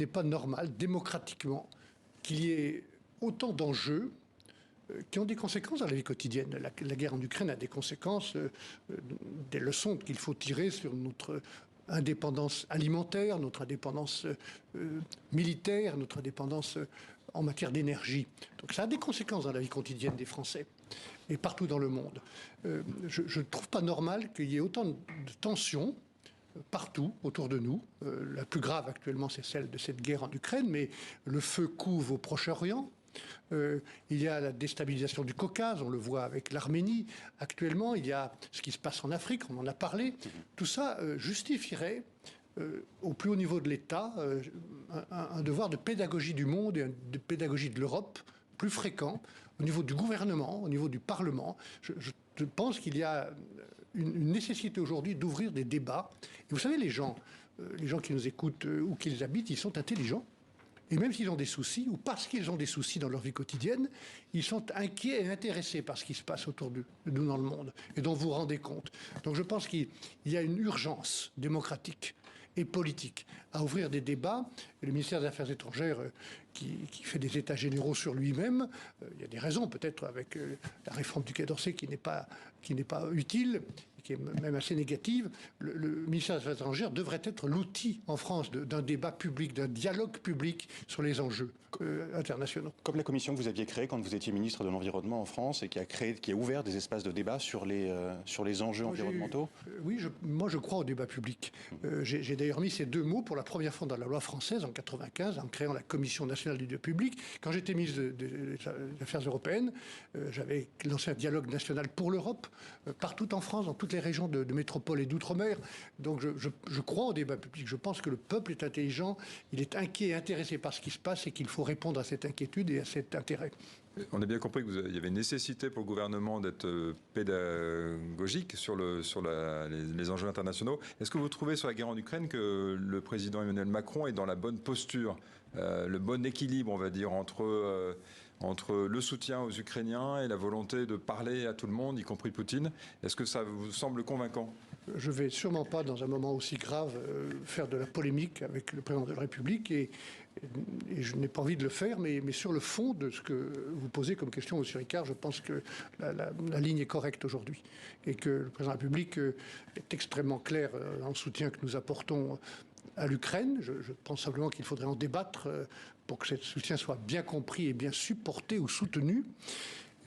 n'est pas normal, démocratiquement, qu'il y ait autant d'enjeux qui ont des conséquences dans la vie quotidienne. La guerre en Ukraine a des conséquences, des leçons qu'il faut tirer sur notre indépendance alimentaire, notre indépendance militaire, notre indépendance en matière d'énergie. Donc ça a des conséquences dans la vie quotidienne des Français et partout dans le monde. Je ne trouve pas normal qu'il y ait autant de tensions partout autour de nous. La plus grave actuellement, c'est celle de cette guerre en Ukraine, mais le feu couve au Proche-Orient. Il y a la déstabilisation du Caucase, on le voit avec l'Arménie. Actuellement, il y a ce qui se passe en Afrique, on en a parlé. Tout ça justifierait, au plus haut niveau de l'État, un devoir de pédagogie du monde et de pédagogie de l'Europe plus fréquent, au niveau du gouvernement, au niveau du Parlement. Je pense qu'il y a une nécessité aujourd'hui d'ouvrir des débats. Et vous savez, les gens qui nous écoutent ou qui les habitent, ils sont intelligents. Et même s'ils ont des soucis, ou parce qu'ils ont des soucis dans leur vie quotidienne, ils sont inquiets et intéressés par ce qui se passe autour de nous dans le monde, et dont vous vous rendez compte. Donc je pense qu'il y a une urgence démocratique et politique à ouvrir des débats. Et le ministère des Affaires étrangères, qui fait des états généraux sur lui-même, il y a des raisons peut-être avec la réforme du Quai d'Orsay qui n'est pas utile, qui est même assez négative. Le ministère des Affaires étrangères devrait être l'outil en France d'un débat public, d'un dialogue public sur les enjeux internationaux. Comme la commission que vous aviez créée quand vous étiez ministre de l'Environnement en France et qui a ouvert des espaces de débat sur les enjeux environnementaux. Oui, moi je crois au débat public. J'ai d'ailleurs mis ces deux mots pour la première fois dans la loi française en 1995 en créant la Commission nationale du débat public. Quand j'étais ministre des Affaires européennes, j'avais lancé un dialogue national pour l'Europe, partout en France, dans toutes les régions de métropole et d'outre-mer. Donc je crois au débat public. Je pense que le peuple est intelligent, il est inquiet et intéressé par ce qui se passe et qu'il faut répondre à cette inquiétude et à cet intérêt. On a bien compris qu'il y avait une nécessité pour le gouvernement d'être pédagogique sur les enjeux internationaux. Est-ce que vous trouvez sur la guerre en Ukraine que le président Emmanuel Macron est dans la bonne posture, le bon équilibre, on va dire, entre le soutien aux Ukrainiens et la volonté de parler à tout le monde, y compris Poutine? Est-ce que ça vous semble convaincant? Je ne vais sûrement pas, dans un moment aussi grave, faire de la polémique avec le président de la République et je n'ai pas envie de le faire, mais sur le fond de ce que vous posez comme question, M. Ricard, je pense que la ligne est correcte aujourd'hui et que le président de la République est extrêmement clair dans le soutien que nous apportons à l'Ukraine. Je pense simplement qu'il faudrait en débattre pour que ce soutien soit bien compris et bien supporté ou soutenu.